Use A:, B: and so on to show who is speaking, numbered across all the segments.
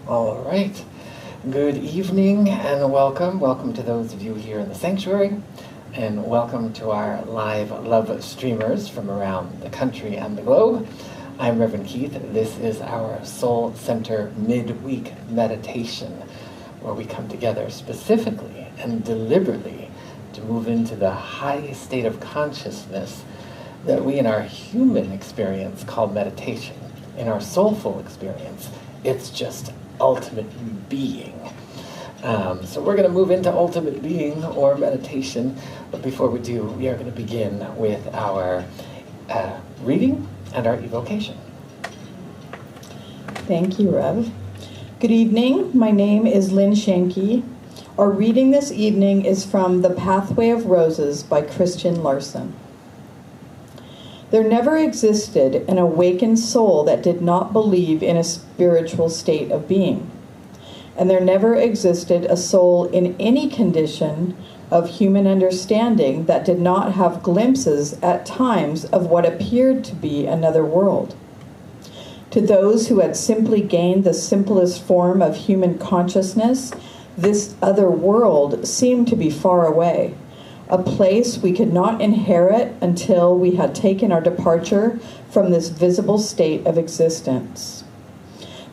A: All right. Good evening and welcome. Welcome to those of you here in the sanctuary, and welcome to our live love streamers from around the country and the globe. I'm Reverend Keith. This is our Soul Center Midweek meditation, where we come together specifically and deliberately to move into the high state of consciousness that we in our human experience call meditation. In our soulful experience, it's just ultimate being. So we're going to move into ultimate being or meditation, but before we do, we are going to begin with our reading and our evocation.
B: Thank you, Rev. Good evening. My name is Lynn Shanky. Our reading this evening is from The Pathway of Roses by Christian Larson. There never existed an awakened soul that did not believe in a spiritual state of being. And there never existed a soul in any condition of human understanding that did not have glimpses at times of what appeared to be another world. To those who had simply gained the simplest form of human consciousness, this other world seemed to be far away, a place we could not inherit until we had taken our departure from this visible state of existence.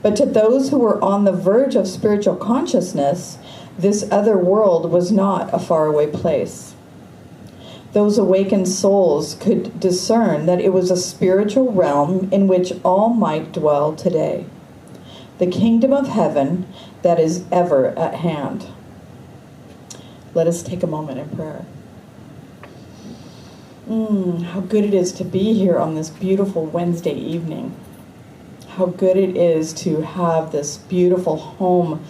B: But to those who were on the verge of spiritual consciousness, this other world was not a faraway place. Those awakened souls could discern that it was a spiritual realm in which all might dwell today, the kingdom of heaven that is ever at hand. Let us take a moment in prayer. How good it is to be here on this beautiful Wednesday evening. How good it is to have this beautiful home,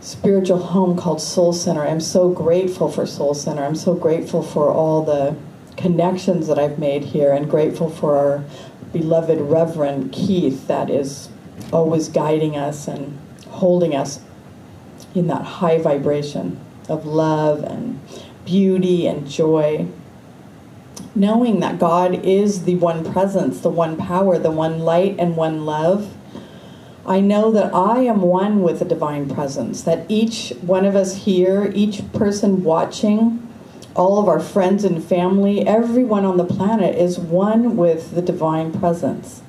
B: spiritual home called Soul Center. I'm so grateful for Soul Center. I'm so grateful for all the connections that I've made here, and grateful for our beloved Reverend Keith that is always guiding us and holding us in that high vibration of love and beauty and joy. Knowing that God is the one presence, the one power, the one light and one love, I know that I am one with the divine presence, that each one of us here, each person watching, all of our friends and family, everyone on the planet is one with the divine presence.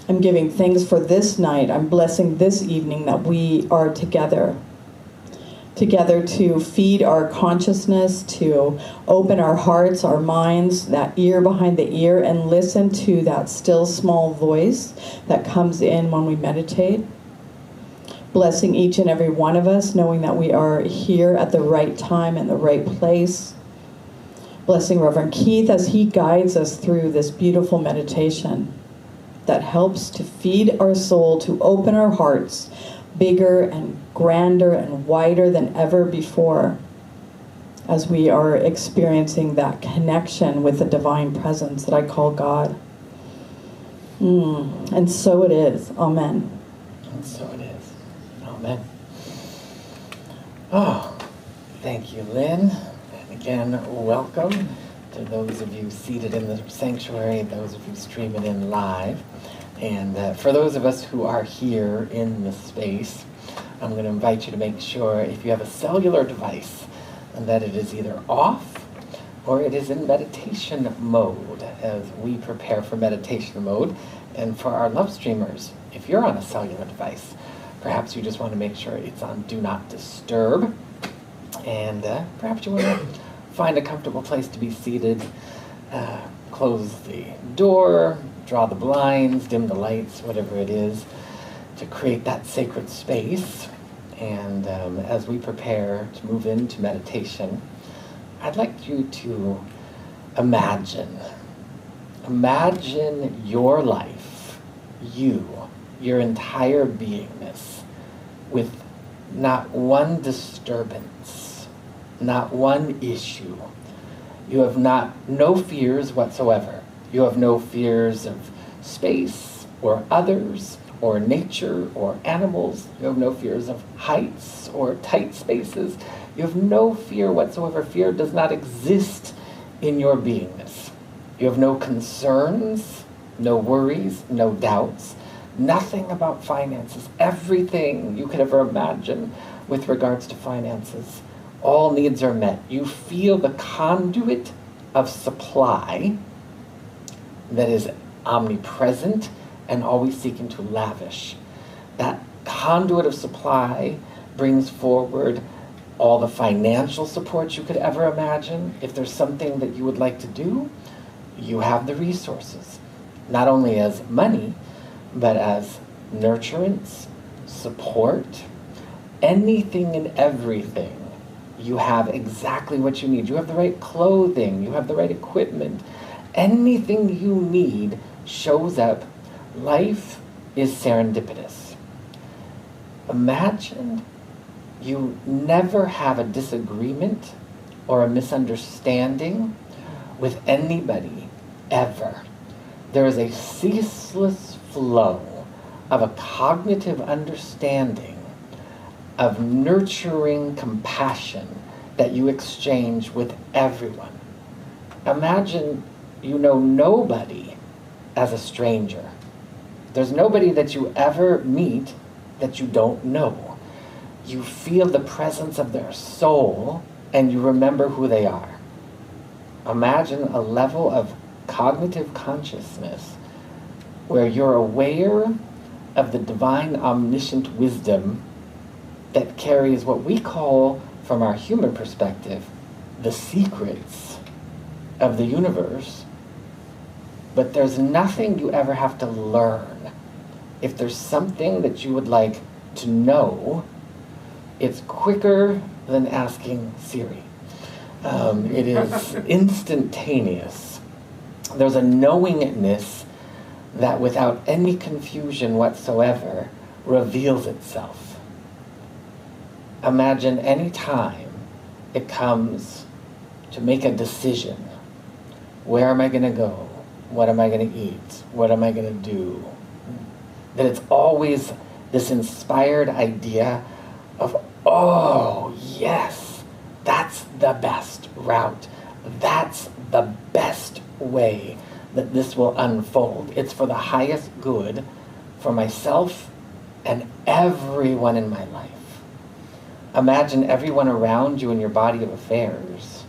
B: I'm giving thanks for this night. I'm blessing this evening that we are together to feed our consciousness, to open our hearts, our minds, that ear behind the ear, and listen to that still small voice that comes in when we meditate. Blessing each and every one of us, knowing that we are here at the right time and the right place. Blessing Reverend Keith as he guides us through this beautiful meditation that helps to feed our soul, to open our hearts bigger and grander and wider than ever before, as we are experiencing that connection with the divine presence that I call God. And so it is. Amen.
A: And so it is. Amen. Oh, thank you, Lynn. And again, welcome to those of you seated in the sanctuary, those of you streaming in live. And for those of us who are here in the space, I'm going to invite you to make sure if you have a cellular device that it is either off or it is in meditation mode as we prepare for meditation mode. And for our love streamers, if you're on a cellular device, perhaps you just want to make sure it's on Do Not Disturb. And perhaps you want to find a comfortable place to be seated, close the door, draw the blinds, dim the lights, whatever it is, to create that sacred space. And as we prepare to move into meditation, I'd like you to imagine your life, your entire beingness, with not one disturbance, not one issue. You have no fears whatsoever. You have no fears of space or others or nature or animals. You have no fears of heights or tight spaces. You have no fear whatsoever. Fear does not exist in your beingness. You have no concerns, no worries, no doubts, nothing about finances. Everything you could ever imagine with regards to finances, all needs are met. You feel the conduit of supply that is omnipresent and always seeking to lavish. That conduit of supply brings forward all the financial support you could ever imagine. If there's something that you would like to do, you have the resources, not only as money, but as nurturance, support, anything and everything. You have exactly what you need. You have the right clothing, you have the right equipment. Anything you need shows up. Life is serendipitous. Imagine you never have a disagreement or a misunderstanding with anybody, ever. There is a ceaseless flow of a cognitive understanding, of nurturing compassion that you exchange with everyone. Imagine you know nobody as a stranger. There's nobody that you ever meet that you don't know. You feel the presence of their soul and you remember who they are. Imagine a level of cognitive consciousness where you're aware of the divine omniscient wisdom that carries what we call, from our human perspective, the secrets of the universe. But there's nothing you ever have to learn. If there's something that you would like to know, it's quicker than asking Siri. It is instantaneous. There's a knowingness that without any confusion whatsoever reveals itself. Imagine any time it comes to make a decision. Where am I going to go? What am I going to eat? What am I going to do? That it's always this inspired idea of, oh, yes, that's the best route. That's the best way that this will unfold. It's for the highest good for myself and everyone in my life. Imagine everyone around you in your body of affairs.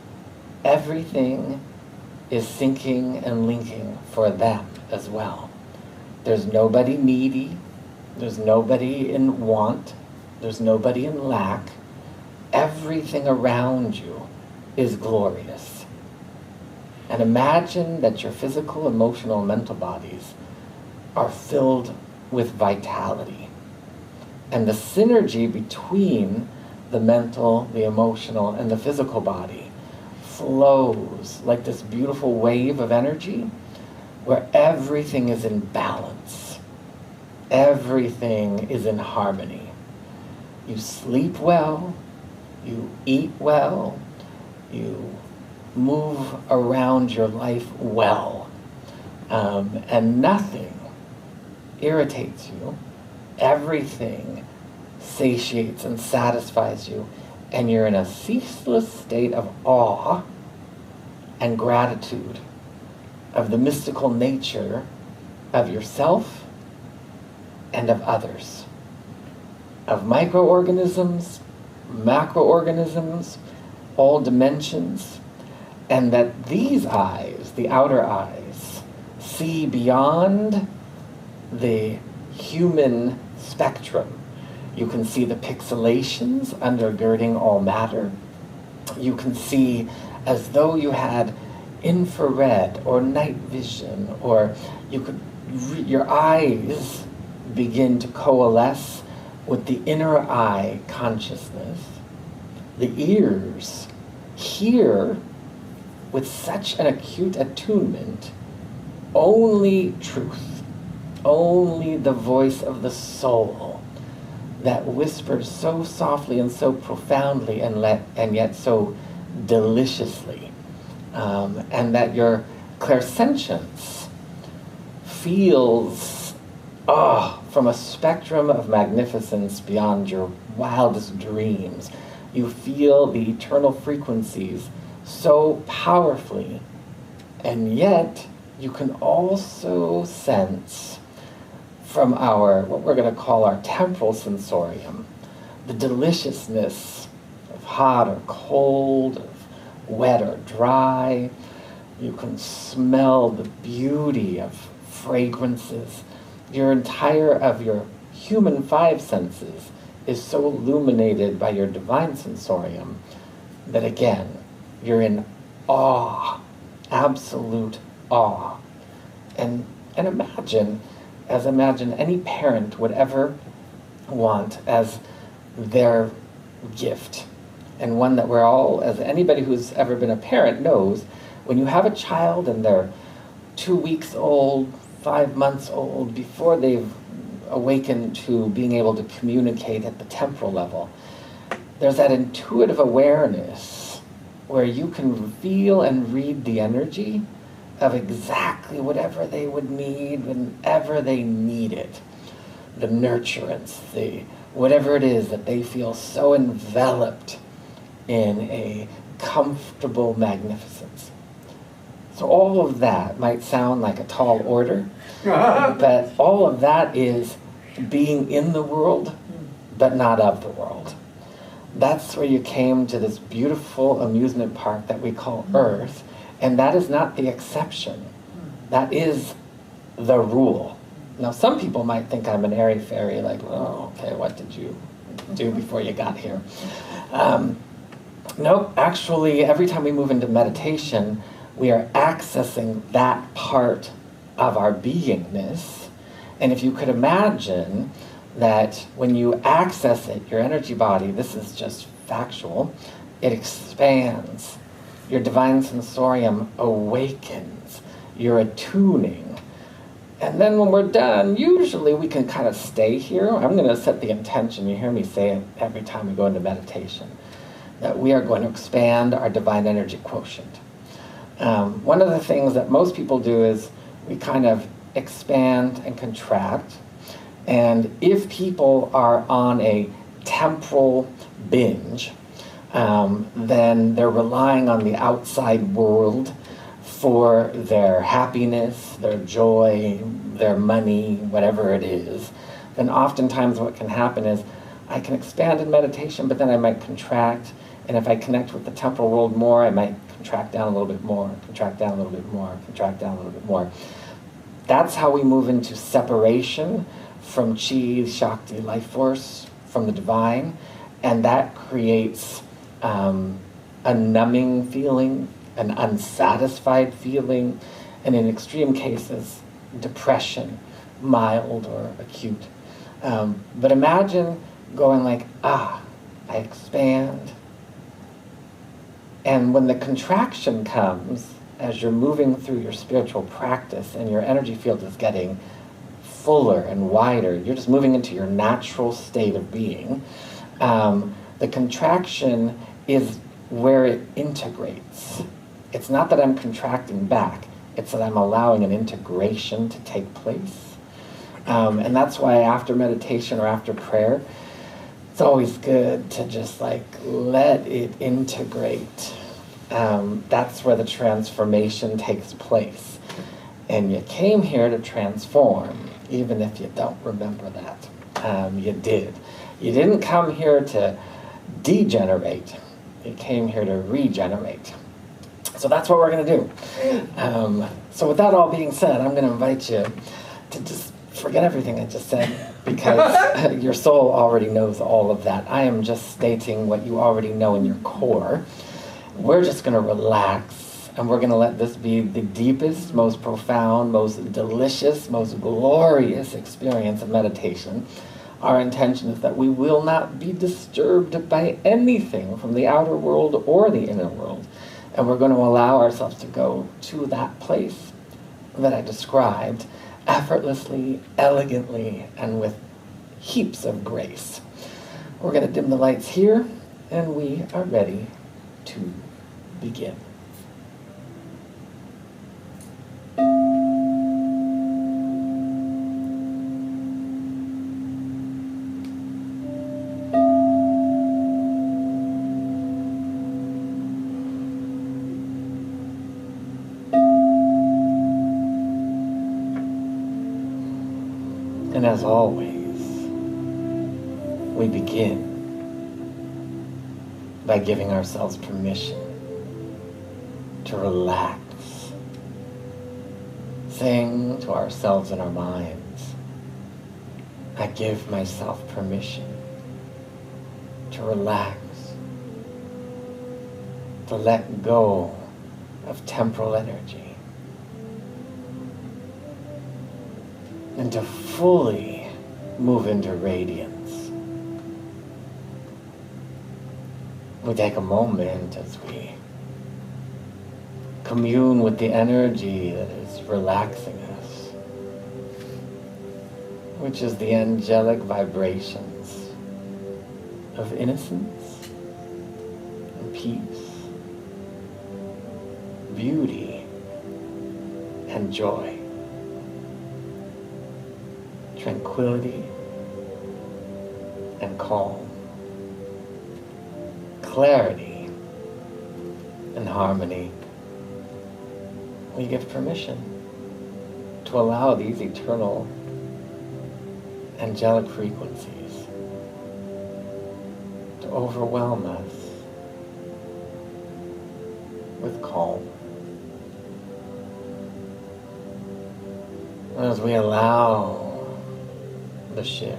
A: Everything is syncing and linking for them as well. There's nobody needy. There's nobody in want. There's nobody in lack. Everything around you is glorious. And imagine that your physical, emotional, mental bodies are filled with vitality. And the synergy between the mental, the emotional, and the physical body flows like this beautiful wave of energy where everything is in balance. Everything is in harmony. You sleep well, you eat well, you move around your life well, and nothing irritates you. Everything satiates and satisfies you, and you're in a ceaseless state of awe and gratitude of the mystical nature of yourself and of others, of microorganisms, macroorganisms, all dimensions, and that these eyes, the outer eyes, see beyond the human spectrum. You can see the pixelations undergirding all matter. You can see as though you had infrared or night vision, or you could, your eyes begin to coalesce with the inner eye consciousness. The ears hear with such an acute attunement only truth, only the voice of the soul that whispers so softly and so profoundly and yet so deliciously. And that your clairsentience feels from a spectrum of magnificence beyond your wildest dreams. You feel the eternal frequencies so powerfully, and yet you can also sense from our, what we're going to call our temporal sensorium, the deliciousness of hot or cold, of wet or dry. You can smell the beauty of fragrances. Your human five senses is so illuminated by your divine sensorium that, again, you're in awe, absolute awe. And imagine any parent would ever want as their gift, and one that we're all, as anybody who's ever been a parent knows, when you have a child and they're 2 weeks old, 5 months old, before they've awakened to being able to communicate at the temporal level, there's that intuitive awareness where you can feel and read the energy of exactly whatever they would need whenever they need it. The nurturance, whatever it is that they feel so enveloped in a comfortable magnificence. So all of that might sound like a tall order, but all of that is being in the world, but not of the world. That's where you came to this beautiful amusement park that we call Earth, and that is not the exception. That is the rule. Now, some people might think I'm an airy fairy, like, oh, okay, what did you do before you got here? Nope, actually, every time we move into meditation, we are accessing that part of our beingness. And if you could imagine that when you access it, your energy body, this is just factual, it expands. Your divine sensorium awakens. You're attuning. And then when we're done, usually we can kind of stay here. I'm going to set the intention. You hear me say it every time we go into meditation, that we are going to expand our divine energy quotient. One of the things that most people do is we kind of expand and contract. And if people are on a temporal binge, then they're relying on the outside world for their happiness, their joy, their money, whatever it is. Then oftentimes what can happen is I can expand in meditation, but then I might contract. And if I connect with the temporal world more, I might contract down a little bit more, contract down a little bit more, contract down a little bit more. That's how we move into separation from chi, shakti, life force, from the divine. And that creates a numbing feeling, an unsatisfied feeling, and in extreme cases, depression, mild or acute. But imagine going like, I expand. And when the contraction comes, as you're moving through your spiritual practice and your energy field is getting fuller and wider, you're just moving into your natural state of being. The contraction is where it integrates. It's not that I'm contracting back, it's that I'm allowing an integration to take place. And that's why after meditation or after prayer, it's always good to just like let it integrate. That's where the transformation takes place. And you came here to transform, even if you don't remember that. You did. You didn't come here to degenerate. You came here to regenerate. So that's what we're going to do. So with that all being said, I'm going to invite you to just forget everything I just said, because your soul already knows all of that. I am just stating what you already know in your core. We're just going to relax, and we're going to let this be the deepest, most profound, most delicious, most glorious experience of meditation. Our intention is that we will not be disturbed by anything from the outer world or the inner world. And we're going to allow ourselves to go to that place that I described effortlessly, elegantly, and with heaps of grace. We're going to dim the lights here, and we are ready to begin. And as always, we begin by giving ourselves permission to relax, saying to ourselves in our minds, I give myself permission to relax, to let go of temporal energy, and to fully move into radiance. We take a moment as we commune with the energy that is relaxing us, which is the angelic vibrations of innocence and peace, beauty and joy, tranquility and calm, clarity and harmony. We give permission to allow these eternal angelic frequencies to overwhelm us with calm. As we allow the shift,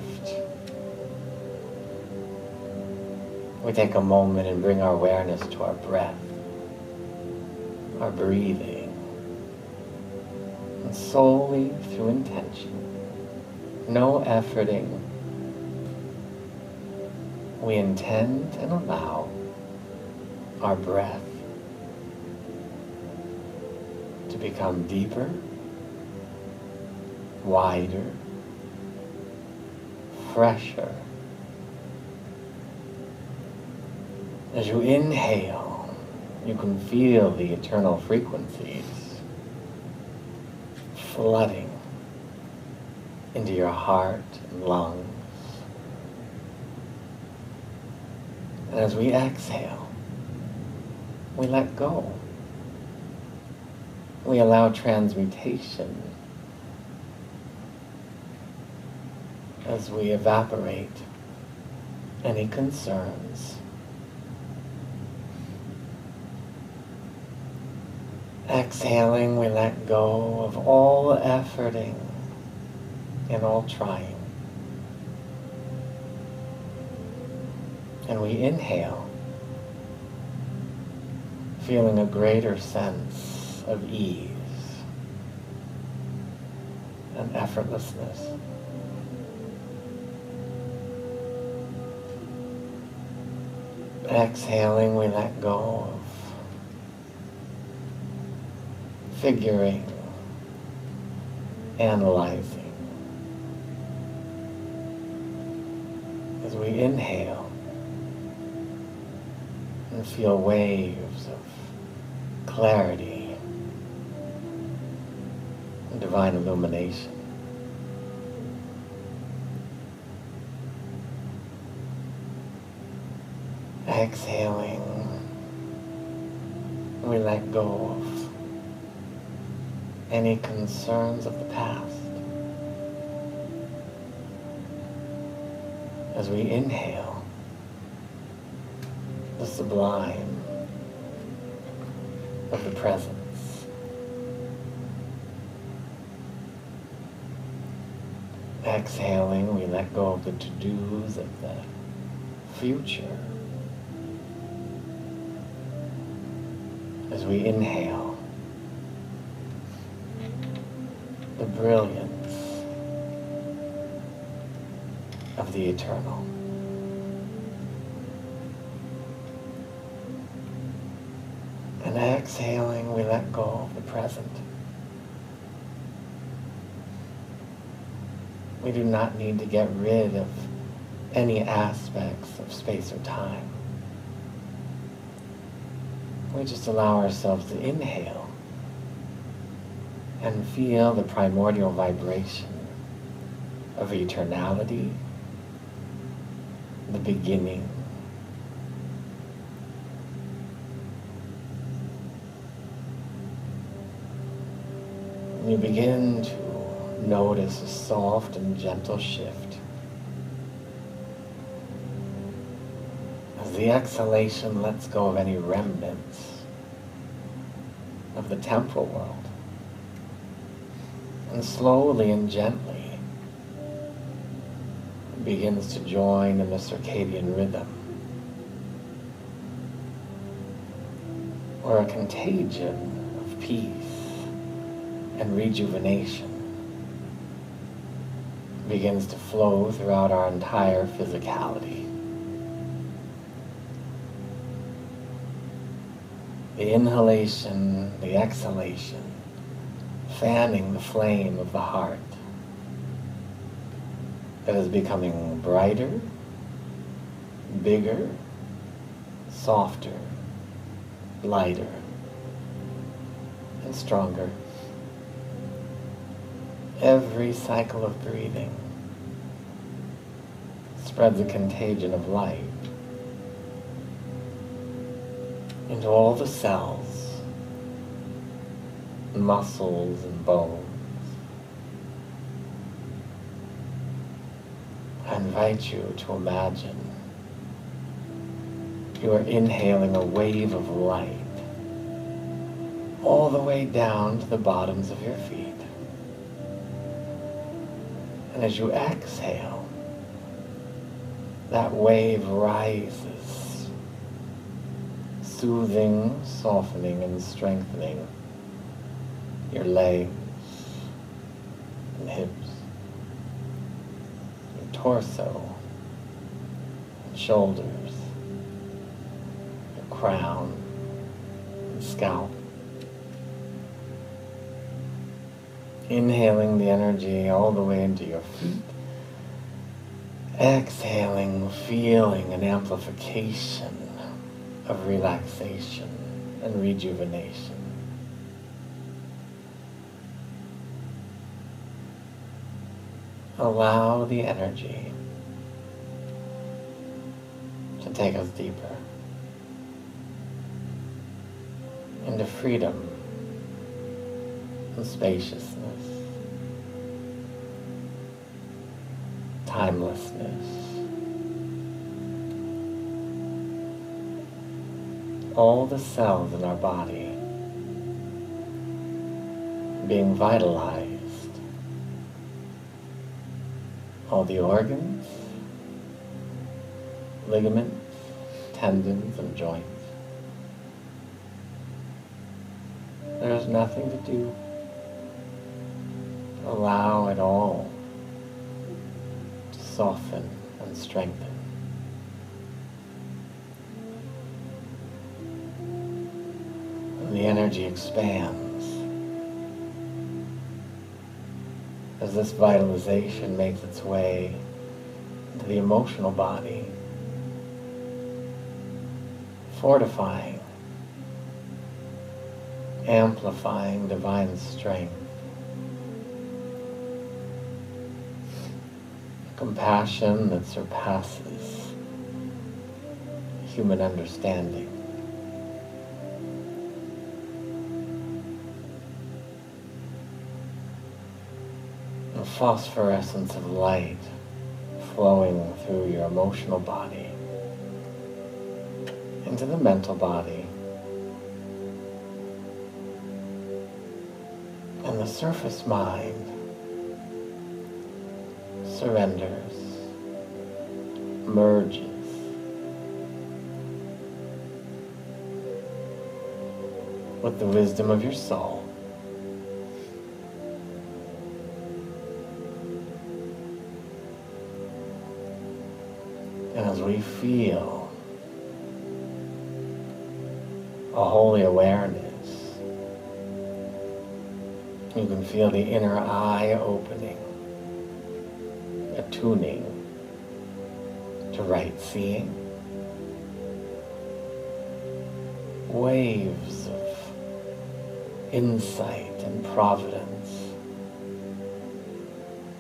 A: we take a moment and bring our awareness to our breath, our breathing, and solely through intention, no efforting, we intend and allow our breath to become deeper, wider, fresher. As you inhale, you can feel the eternal frequencies flooding into your heart and lungs. And as we exhale, we let go. We allow transmutation as we evaporate any concerns. Exhaling, we let go of all efforting and all trying. And we inhale, feeling a greater sense of ease and effortlessness. Exhaling, we let go of figuring, analyzing. As we inhale and feel waves of clarity and divine illumination. Exhaling, we let go of any concerns of the past. As we inhale the sublime of the presence. Exhaling, we let go of the to-dos of the future. As we inhale the brilliance of the eternal. And exhaling, we let go of the present. We do not need to get rid of any aspects of space or time. We just allow ourselves to inhale and feel the primordial vibration of eternality, the beginning. And you begin to Notice a soft and gentle shift. As the exhalation lets go of any remnants of the temporal world, and slowly and gently begins to join in the circadian rhythm, or a contagion of peace and rejuvenation begins to flow throughout our entire physicality. The inhalation, the exhalation, fanning the flame of the heart that is becoming brighter, bigger, softer, lighter, and stronger. Every cycle of breathing spreads a contagion of light into all the cells, muscles, and bones. I invite you to imagine you are inhaling a wave of light all the way down to the bottoms of your feet. And as you exhale, that wave rises, soothing, softening, and strengthening your legs and hips, your torso and shoulders, your crown and scalp. Inhaling the energy all the way into your feet. Exhaling, feeling an amplification of relaxation and rejuvenation. Allow the energy to take us deeper into freedom and spaciousness, timelessness. All the cells in our body being vitalized. All the organs, ligaments, tendons, and joints. There's nothing to do. Allow it all to soften and strengthen. And the energy expands as this vitalization makes its way into the emotional body, fortifying, amplifying divine strength, compassion that surpasses human understanding. A phosphorescence of light flowing through your emotional body into the mental body, and the surface mind surrenders, merges with the wisdom of your soul. And as we feel a holy awareness, you can feel the inner eye opening, attuning to right seeing, waves of insight and providence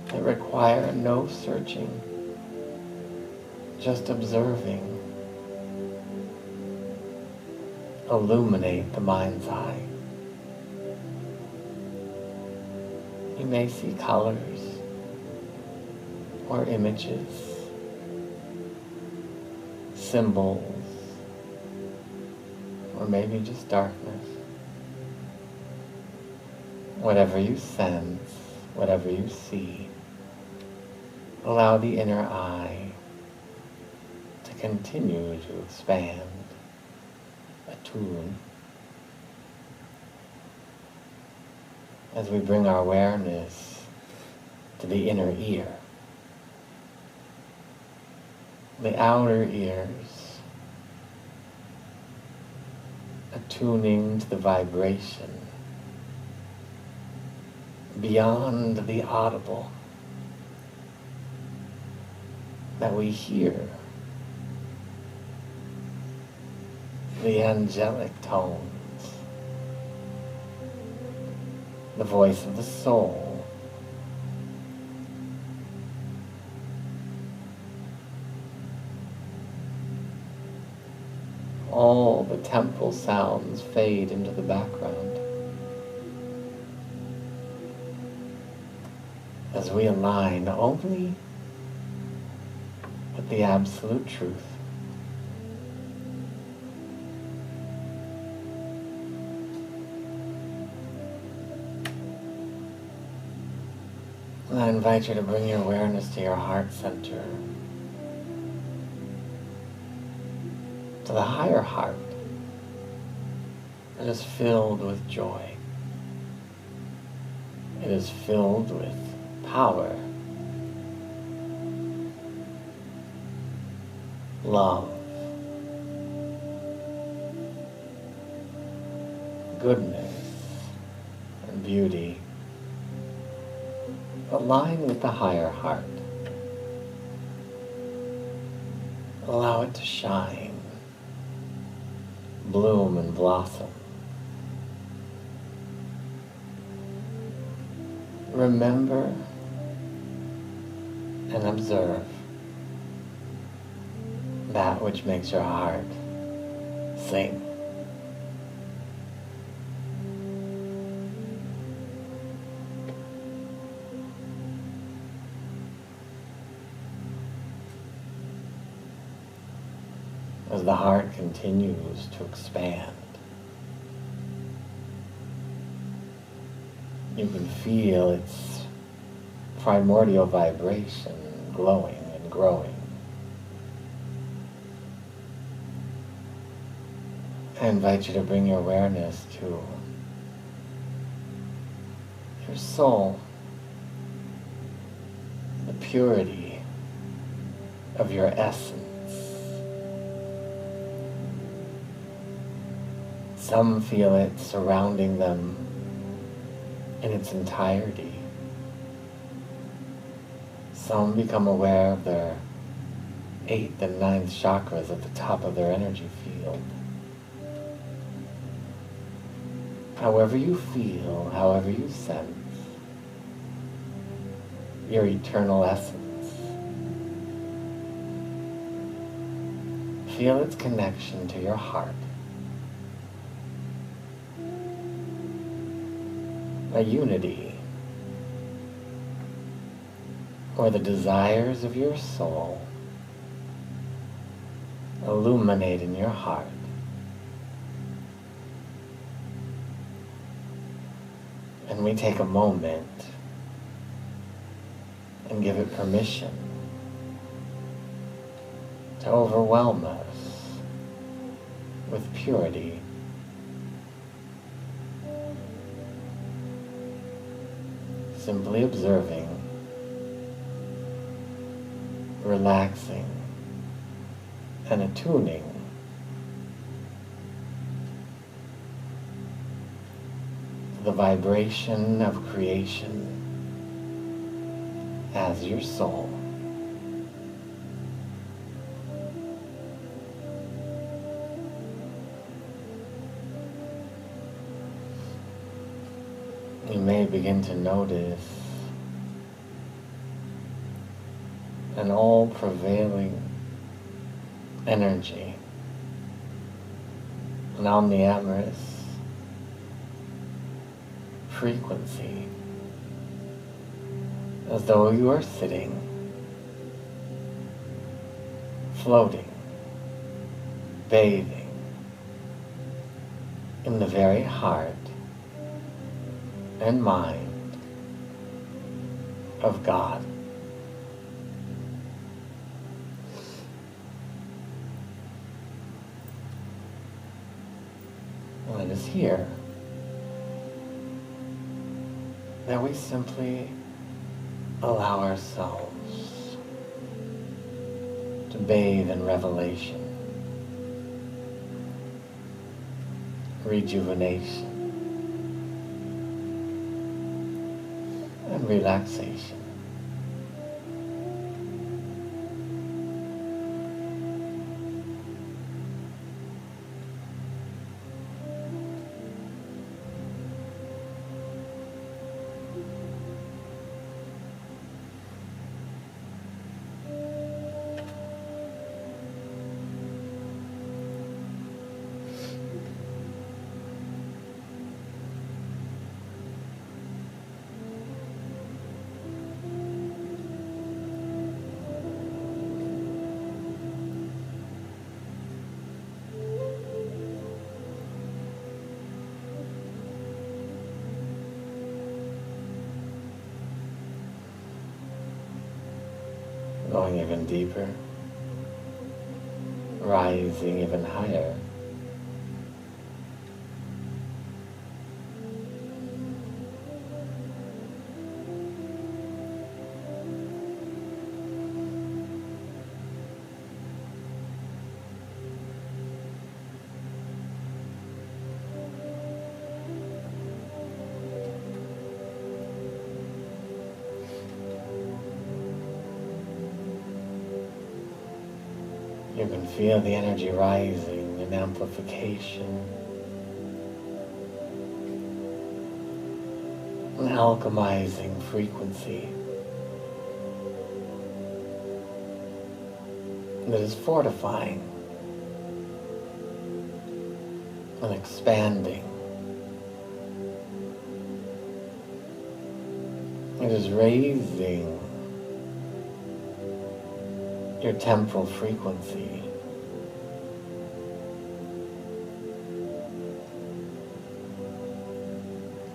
A: that require no searching, just observing, illuminate the mind's eye. You may see colors or images, symbols, or maybe just darkness. Whatever you sense, whatever you see, allow the inner eye to continue to expand, attune, as we bring our awareness to the inner ear. The outer ears, attuning to the vibration beyond the audible that we hear, the angelic tones, the voice of the soul, all the temple sounds fade into the background as we align only with the absolute truth. And I invite you to bring your awareness to your heart center, to the higher heart that is filled with joy. It is filled with power, love, goodness, and beauty. Align with the higher heart. Allow it to shine, bloom, and blossom. Remember and observe that which makes your heart sing. As the heart continues to expand, you can feel its primordial vibration glowing and growing. I invite you to bring your awareness to your soul, the purity of your essence. Some feel it surrounding them in its entirety. Some become aware of their 8th and 9th chakras at the top of their energy field. However you feel, however you sense, your eternal essence, feel its connection to your heart. A unity where the desires of your soul illuminate in your heart. And we take a moment and give it permission to overwhelm us with purity. Simply observing, relaxing, and attuning to the vibration of creation as your soul. You may begin to notice an all-prevailing energy, an omniamorous frequency as though you are sitting, floating, bathing in the very heart and mind of God. And it is here that we simply allow ourselves to bathe in revelation, rejuvenation, and relaxation. Going even deeper, rising even higher. You can feel the energy rising in amplification, an alchemizing frequency that is fortifying and expanding. It is raising your temporal frequency.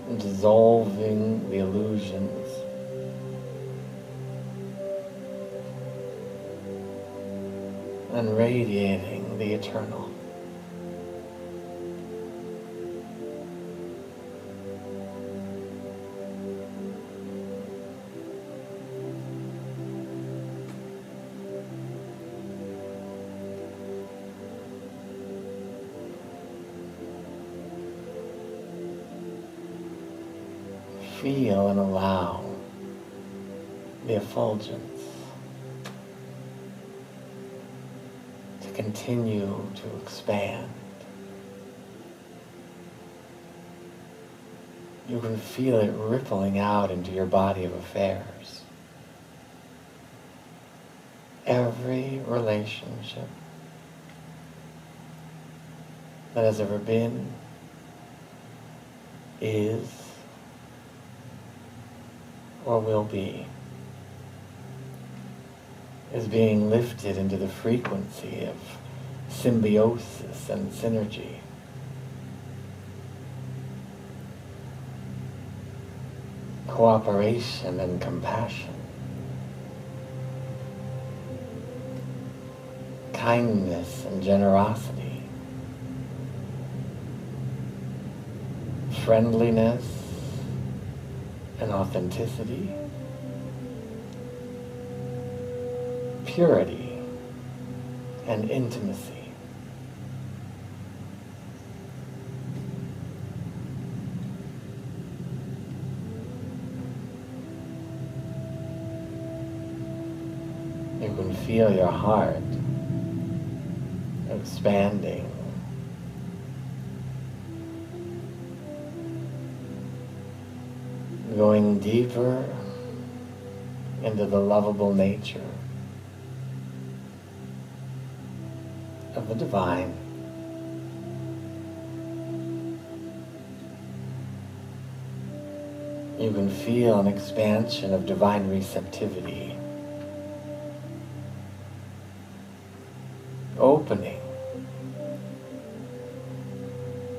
A: And dissolving the illusions. And radiating the eternal. Feel and allow the effulgence to continue to expand. You can feel it rippling out into your body of affairs. Every relationship that has ever been, is, or will be, is being lifted into the frequency of symbiosis and synergy. Cooperation and compassion. Kindness and generosity. Friendliness and authenticity, purity and intimacy. You can feel your heart expanding. Going deeper into the lovable nature of the divine. You can feel an expansion of divine receptivity, opening,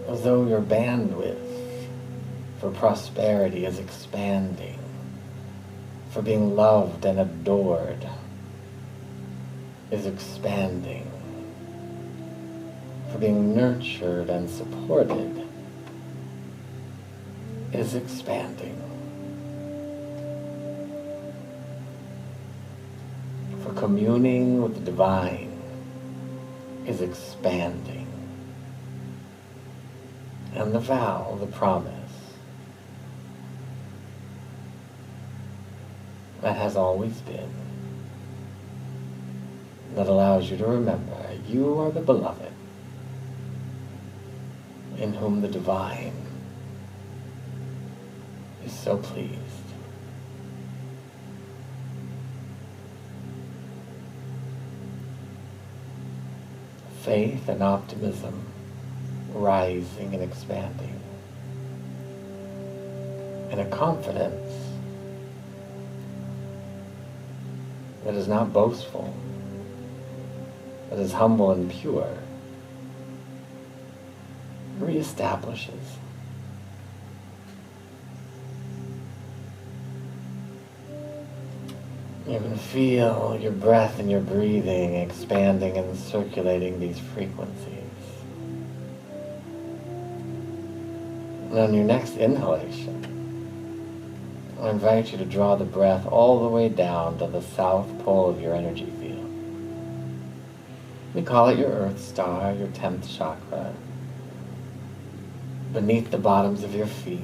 A: as though your bandwidth for prosperity is expanding, for being loved and adored is expanding, for being nurtured and supported is expanding, for communing with the divine is expanding. And the vow, the promise, that has always been, that allows you to remember you are the beloved in whom the divine is so pleased. Faith and optimism rising and expanding, and a confidence that is not boastful, that is humble and pure, reestablishes. You can feel your breath and your breathing expanding and circulating these frequencies. And on your next inhalation, I invite you to draw the breath all the way down to the south pole of your energy field. We call it your Earth Star, your 10th chakra, beneath the bottoms of your feet.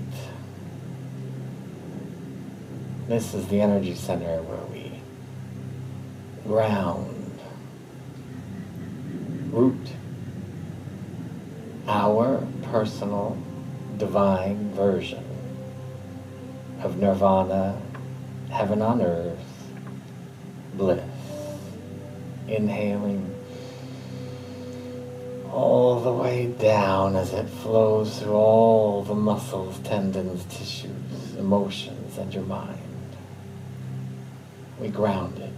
A: This is the energy center where we ground, root our personal divine version of nirvana, heaven on earth, bliss. Inhaling all the way down as it flows through all the muscles, tendons, tissues, emotions, and your mind. We ground it.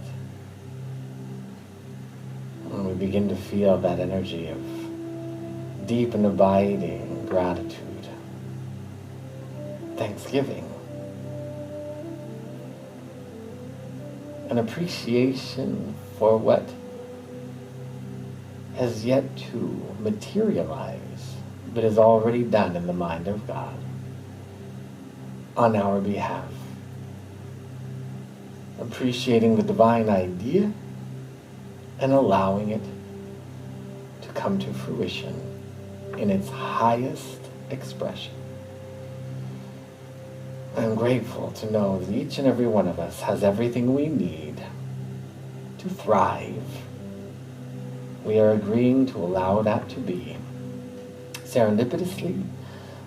A: And we begin to feel that energy of deep and abiding gratitude, thanksgiving, an appreciation for what has yet to materialize, but is already done in the mind of God on our behalf. Appreciating the divine idea and allowing it to come to fruition in its highest expression. I'm grateful to know that each and every one of us has everything we need to thrive. We are agreeing to allow that to be serendipitously,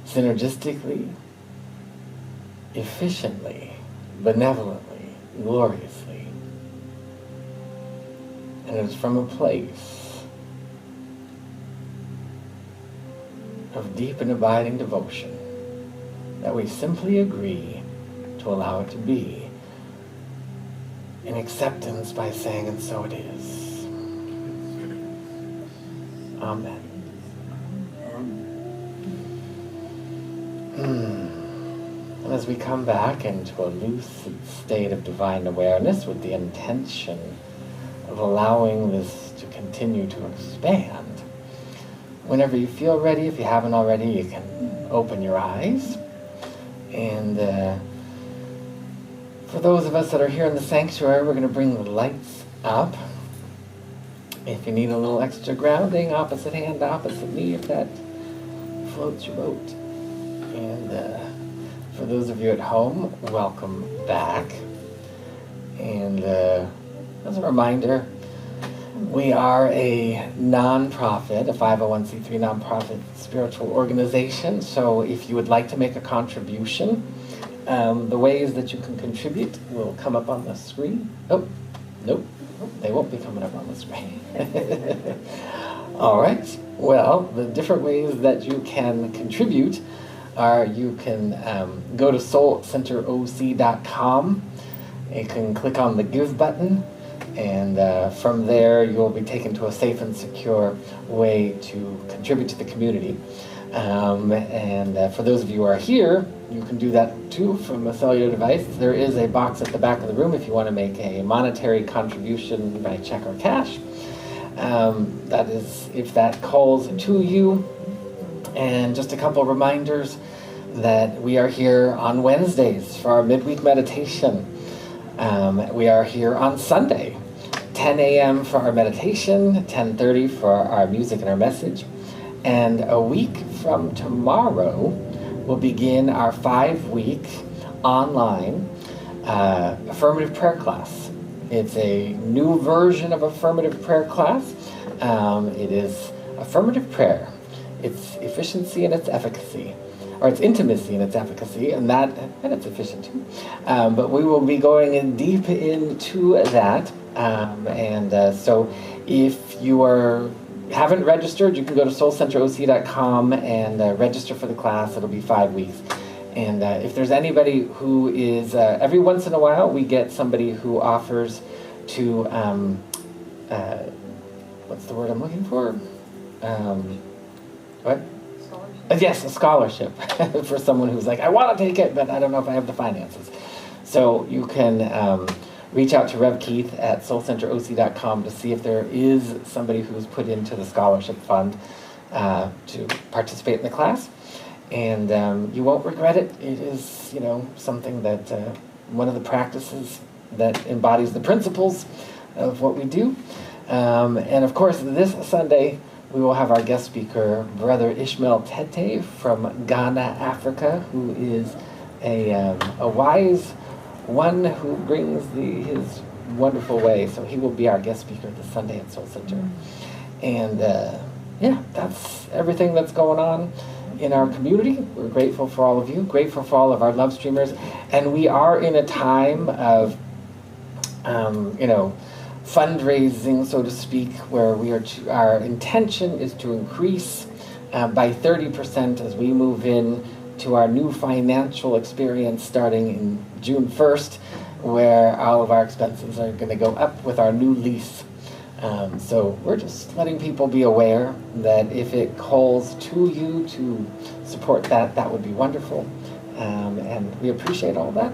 A: synergistically, efficiently, benevolently, gloriously. And it is from a place of deep and abiding devotion that we simply agree to allow it to be in acceptance by saying, and so it is. Amen. And as we come back into a lucid state of divine awareness with the intention of allowing this to continue to expand, whenever you feel ready, if you haven't already, you can open your eyes. And for those of us that are here in the sanctuary, we're going to bring the lights up. If you need a little extra grounding, opposite hand, opposite knee, if that floats your boat. And for those of you at home, welcome back. And as a reminder, we are a nonprofit, a 501c3 nonprofit spiritual organization. So if you would like to make a contribution, the ways that you can contribute will come up on the screen. Oh, nope, they won't be coming up on the screen. All right. Well, the different ways that you can contribute are you can go to soulcenteroc.com. You can click on the Give button, and from there you'll be taken to a safe and secure way to contribute to the community. For those of you who are here, you can do that too from a cellular device. There is a box at the back of the room if you want to make a monetary contribution by check or cash. That is if that calls to you. And just a couple reminders that we are here on Wednesdays for our midweek meditation. We are here on Sunday, 10 a.m. for our meditation, 10:30 for our music and our message. And a week from tomorrow, we'll begin our 5-week online affirmative prayer class. It's a new version of affirmative prayer class. It is affirmative prayer. It's efficiency and its efficacy, or it's intimacy and its efficacy, and it's efficient too. But we will be going in deep into that. So if you haven't registered, you can go to soulcenteroc.com and register for the class. It'll be 5 weeks. And if there's anybody who is, every once in a while, we get somebody who offers to, what's the word I'm looking for? What? Yes, a scholarship for someone who's like, I want to take it, but I don't know if I have the finances. So you can reach out to Rev Keith at soulcenteroc.com to see if there is somebody who's put into the scholarship fund to participate in the class. And you won't regret it. It is, something that one of the practices that embodies the principles of what we do. And of course, this Sunday, we will have our guest speaker, Brother Ishmael Tete from Ghana, Africa, who is a wise one who brings his wonderful way. So he will be our guest speaker this Sunday at Soul Center. And that's everything that's going on in our community. We're grateful for all of you, grateful for all of our love streamers. And we are in a time of, fundraising, so to speak, where our intention is to increase by 30% as we move in to our new financial experience starting in June 1st, where all of our expenses are going to go up with our new lease. So we're just letting people be aware that if it calls to you to support that, that would be wonderful. And we appreciate all that.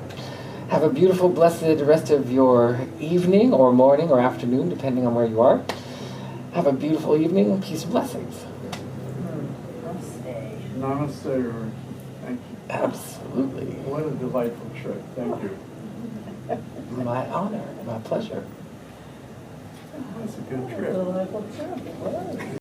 A: Have a beautiful, blessed rest of your evening or morning or afternoon, depending on where you are. Have a beautiful evening. Peace and blessings.
C: Namaste.
D: Namaste. Thank you.
A: Absolutely.
D: What a delightful trip. Thank you.
A: My honor. My pleasure.
D: That's a good trip.
C: Delightful trip. It was.